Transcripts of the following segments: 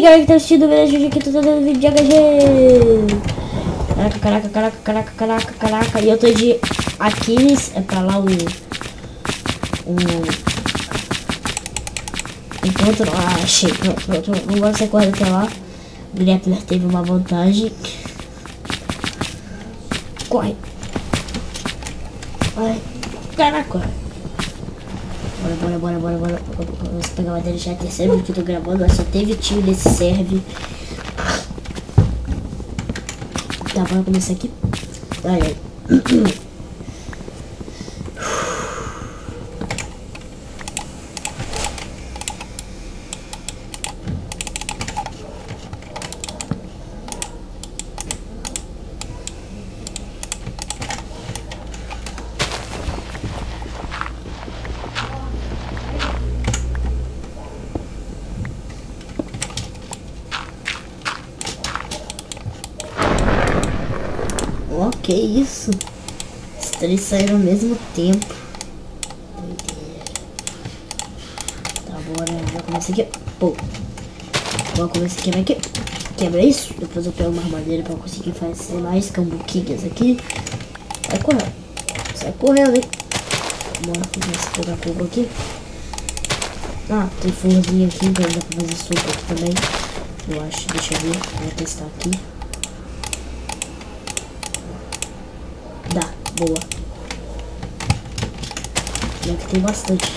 galera que tá assistindo o vídeo aqui, tô trazendo vídeo de HG. Caraca. E eu tô de Aquiles, é pra lá o enquanto não, achei, pronto, não gosto de ser correndo até lá. O Grappler teve uma vantagem. Corre. Ai, caraca. Bora. Vamos pegar a madeira, já é a terceira vez que eu tô gravando, mas só teve tio nesse serve. Tá, bora começar aqui. Ai. Ó, que isso? Os três saíram ao mesmo tempo. Tá, bora. Já comecei aqui. Pô. Vou começar a quebrar aqui. Quebra isso. Depois eu pego uma armadeira pra eu conseguir fazer mais cambuquinhas aqui. Sai correndo. Sai correndo, hein? Bora começar a pegar fogo aqui. Ah, tem florzinha aqui. Então dá pra fazer sopa aqui também. Eu acho. Deixa eu ver. Vou testar aqui. Dá, boa. Já que tem bastante.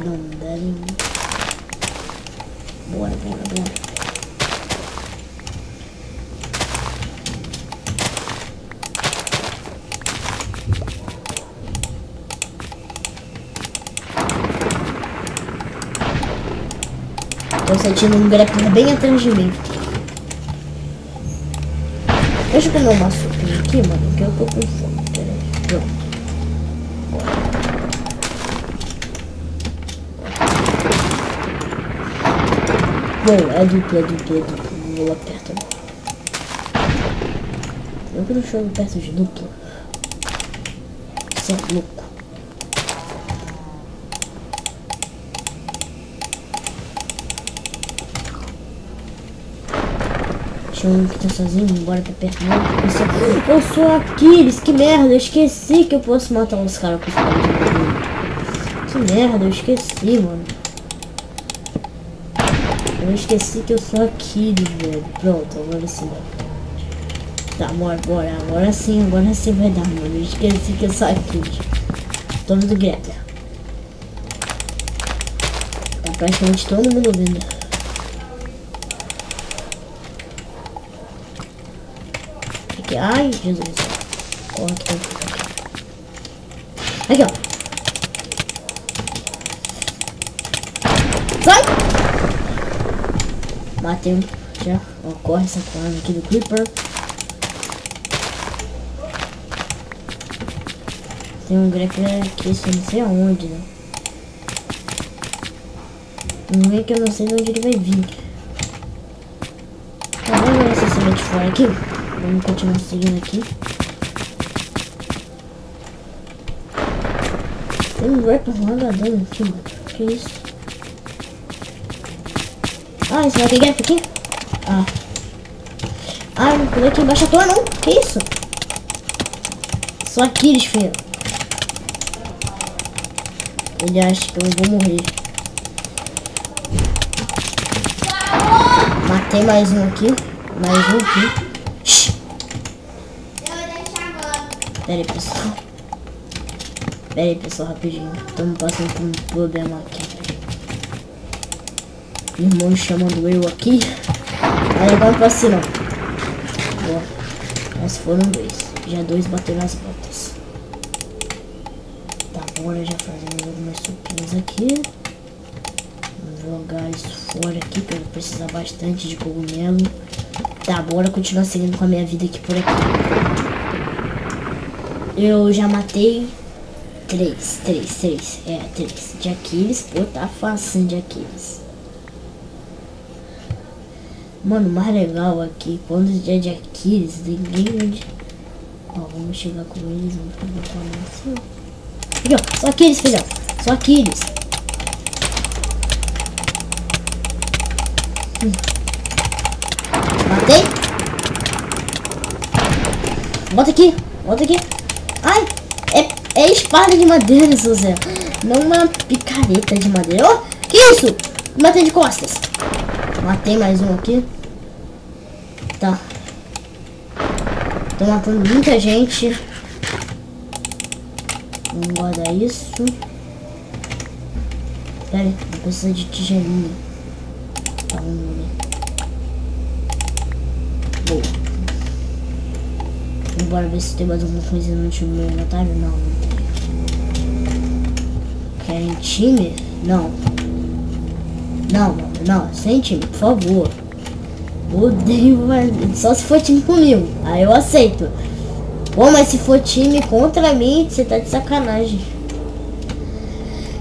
Não deve. Bora. Tô sentindo um grappler bem atrás de mim. Deixa eu comer uma sopinha aqui, mano, que eu tô com fome. Peraí, pronto. Bom, é dupla. Não vou lá perto, não. Eu que não chego perto de dupla. Você é louco. Tinha um que tá sozinho, bora pra perto dele. Eu sou Aquiles, que merda, eu esqueci que eu posso matar uns caras com os caras de madeira. Que merda, eu esqueci, mano. Eu esqueci que eu sou Aquiles, velho. Pronto, agora sim. Tá, bora. Agora sim vai dar, mano. Eu esqueci que eu sou Aquiles. Tô vendo Grappler. Tá praticamente todo mundo vendo. Ai, Jesus. Corre. Aqui, ó. Sai! Matei um. Já. Ó, corre essa correndo aqui do Creeper. Tem um Grappler aqui, só não sei aonde, né? Um é que eu não sei de onde ele vai vir. Tá, vamos ver se você de fora aqui. Vamos continuar seguindo aqui. Tem um Grappler lá nadando aqui, mano. Que isso? Ah, esse vai ter Grappler aqui? Ah, não pulei aqui embaixo à toa, não. Que isso? Só Aquiles, filho. Ele acha que eu vou morrer. Matei mais um aqui. Pera aí, pessoal, rapidinho. Estamos passando por um problema aqui. Meu irmão chamando eu aqui. Aí agora não passei não. Boa. Mas foram dois. Já dois bateram nas botas. Tá, bora já fazendo algumas sopinhas aqui. Vou jogar isso fora aqui, porque eu vou precisar bastante de cogumelo. Tá, bora continuar seguindo com a minha vida aqui por aqui. Eu já matei três de Aquiles. Pô, tá fácil de Aquiles. Mano, o mais legal aqui, quando é de Aquiles, ninguém Ó, vamos chegar com eles, vamos botar assim. Aqui, ó, só aqueles, filhão. Só aqueles. Matei. Volta aqui, volta aqui. Ai, é espada de madeira, seu Zé. Não uma picareta de madeira. Oh, que isso? Matei de costas. Matei mais um aqui. Tá. Tô matando muita gente. Vamos guardar isso. Pera aí, vou precisar de tigelinha. Tá, vamos ver. Boa. Bora ver se tem mais alguma coisa no meu inventário. Não, não tem. Querem time? Não. Não, não, sem time, por favor. Odeio, só se for time comigo. Aí eu aceito. Pô, mas se for time contra mim, você tá de sacanagem.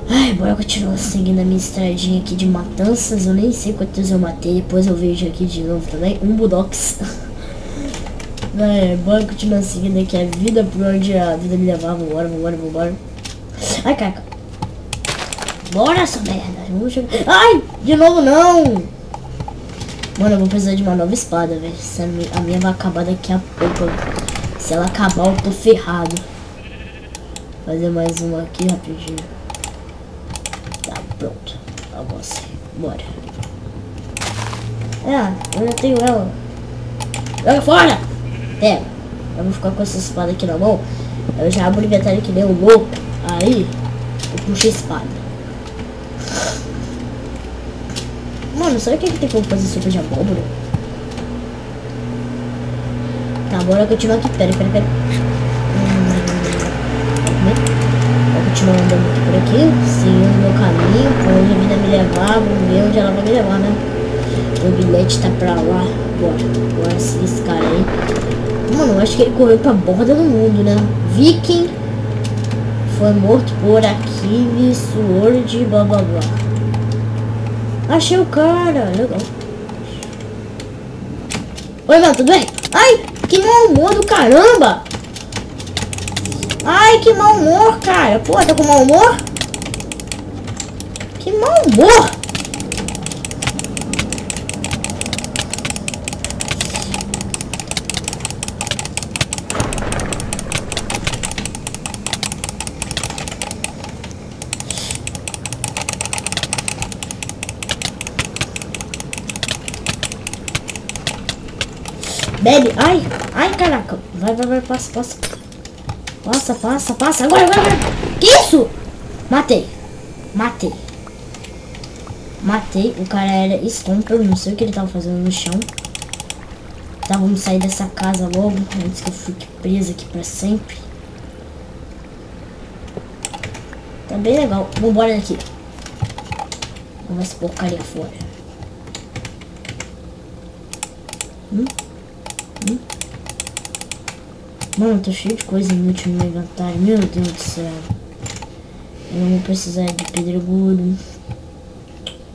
Ai, bora continuar seguindo a minha estradinha aqui de matanças. Eu nem sei quantos eu matei. Depois eu vejo aqui de novo também. Um Bulldogs. Bora continuar seguindo aqui a vida por onde a vida me levava. Vambora. Ai, caraca. Bora, sua merda. Vamos chegar. Ai, de novo não. Mano, eu vou precisar de uma nova espada, velho. A minha vai acabar daqui a pouco. Se ela acabar, eu tô ferrado. Fazer mais uma aqui rapidinho. Tá, pronto. Avança. Bora. Eu já tenho ela. Joga fora! Pega. Eu vou ficar com essa espada aqui na mão. Eu já abro o inventário que nem um louco. Aí, eu puxo a espada. Mano, sabe o que tem como fazer sopa de abóbora? Tá, bora continuar aqui. Pera. Vou continuar andando aqui por aqui. Seguindo o meu caminho. Por onde a vida me levar. Vamos ver onde ela vai me levar, né? O bilhete tá pra lá. Bora seguir esse cara aí. Mano, eu acho que ele correu pra borda do mundo, né? Viking foi morto por Achilles, Sword, blá blá blá. Achei o cara, legal. Oi, mano, tudo bem? Ai, que mau humor do caramba! Ai, que mau humor, cara. Pô, tá com mau humor? Que mau humor! Bebe, ai, caraca. Vai, passa. Passa. Agora. Que isso? Matei. O cara era Stomper, não sei o que ele tava fazendo no chão. Tá, vamos sair dessa casa logo, antes que eu fique presa aqui pra sempre. Tá bem legal. Vambora daqui. Vamos ver essa porcaria fora. Mano, tô cheio de coisa inútil no meu inventário. Meu Deus do céu. Eu não vou precisar de pedregulho.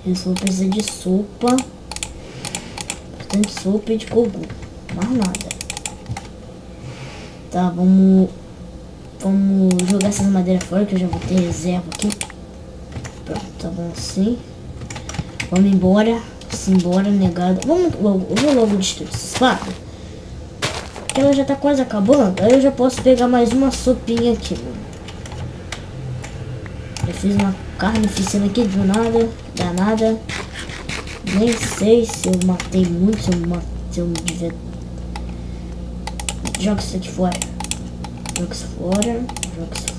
Eu só vou precisar de sopa. Bastante sopa e de cogu. Mais nada. Tá, vamos jogar essas madeiras fora, que eu já vou ter reserva aqui. Pronto, tá bom assim. Vamos embora. Simbora, negado. Eu vou logo destruir essa espada. Porque ela já tá quase acabando. Aí eu já posso pegar mais uma sopinha aqui, mano. Eu fiz uma carnificina aqui do nada. Danada. Nem sei se eu matei muito. Se eu devia... Joga isso aqui fora. Joga isso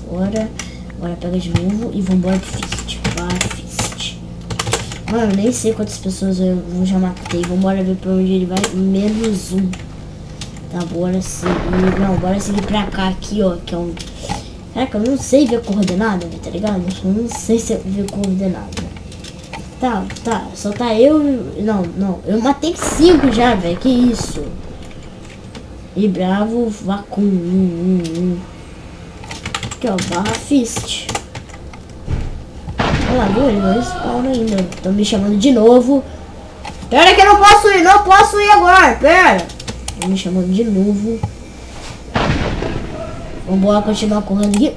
fora. Agora pega de novo e vambora pro Fist. Vai, Fist. Mano, nem sei quantas pessoas eu já matei. Vambora ver pra onde ele vai. Menos um. Tá, bora seguir. Não, bora seguir pra cá aqui, ó. Que é um... Caraca, eu não sei ver coordenada, tá ligado? Eu não sei se eu ver coordenada. Tá. Só tá eu... Não. Eu matei 5 já, velho. Que isso? E bravo, vácuo. Aqui, ó. Barra Fist. Olha lá, viu? Ele não spawna ainda. Estão me chamando de novo. Pera que eu não posso ir agora. Pera. Estão me chamando de novo. Vambora continuar correndo aqui.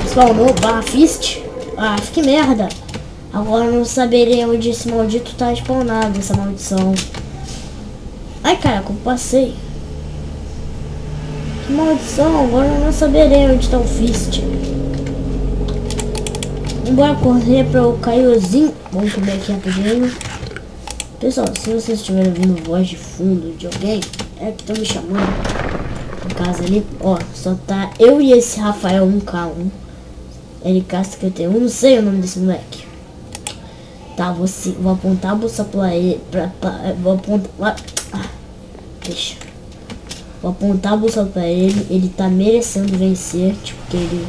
Spawnou, barra fist. Ah, que merda. Agora eu não saberei onde esse maldito tá spawnado, essa maldição. Ai, caraca, eu passei. Que maldição, agora eu não saberei onde tá o fist. Vambora correr para o caiozinho. Vamos comer aqui rapidinho. Pessoal, se vocês estiverem ouvindo voz de fundo de alguém, é que estão me chamando. No caso ali, ó, só tá eu e esse Rafael 1K1. LK51, não sei o nome desse moleque. Tá, vou apontar a bolsa pra ele. Vou apontar. Deixa. Vou apontar a bolsa pra ele. Ele tá merecendo vencer. Tipo, que ele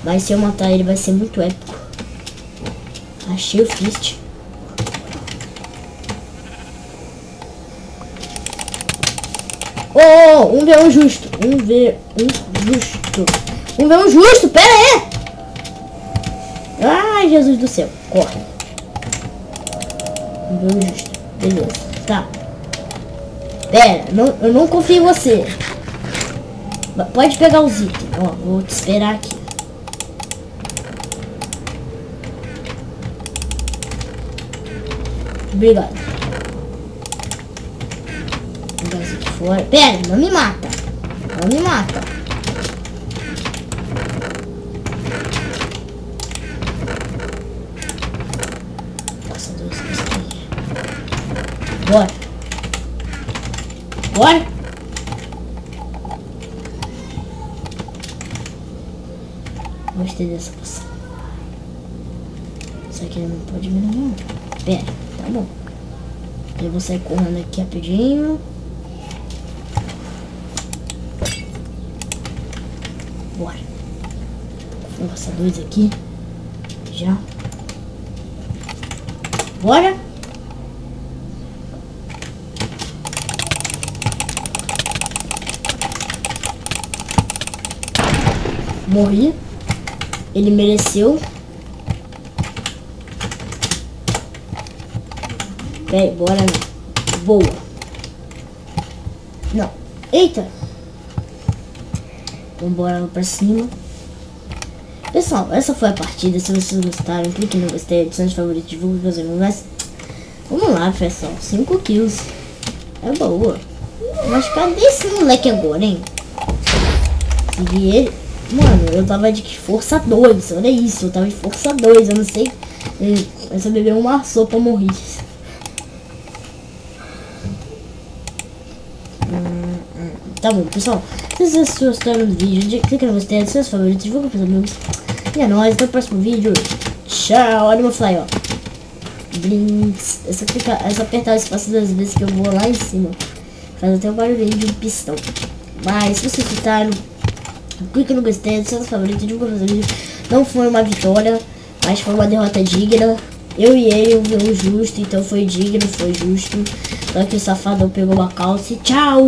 vai, se eu matar ele, vai ser muito épico. Achei o fist. Oh, 1v1 justo. 1v1 justo. 1v1 justo, pera aí. Ai, Jesus do céu. Corre. 1v1 justo. Beleza. Tá. Pera, eu não confio em você. Pode pegar os itens. Ó, vou te esperar aqui. Obrigado. Vou jogar isso aqui fora. Pera, não me mata. Não me mata. Nossa, Deus, bora. Bora. Gostei dessa poção. Isso aqui não pode vir não. Pera, tá bom. Eu vou sair correndo aqui rapidinho. Bora. Vou passar 2 aqui. Já. Bora. Morri. Ele mereceu. Peraí, bora não. Boa. Não. Eita. Vambora pra cima. Pessoal, essa foi a partida. Se vocês gostaram, clique no gostei, adicione de favorito, divulgue para os amigos. Mas vamos lá, pessoal. 5 kills. É boa. Mas cadê esse moleque agora, hein? Segui ele. Mano, eu tava de força 2. Olha isso, eu tava de força 2. Eu não sei. Eu só beber uma sopa, morri. Tá bom, pessoal. Se vocês gostaram do vídeo, clica no gostei, adicione os favoritos, divulga para os amigos. E é nóis, até o próximo vídeo. Tchau, olha o meu fly, ó. Blinks. É só apertar o espaço 2 vezes que eu vou lá em cima. Faz até um barulhinho de um pistão. Mas se vocês gostaram, clica no gostei, adicione os favoritos, divulga para os amigos. Não foi uma vitória, mas foi uma derrota digna. Eu e ele o justo, então foi digno, foi justo. Só que o safadão pegou uma calça e tchau!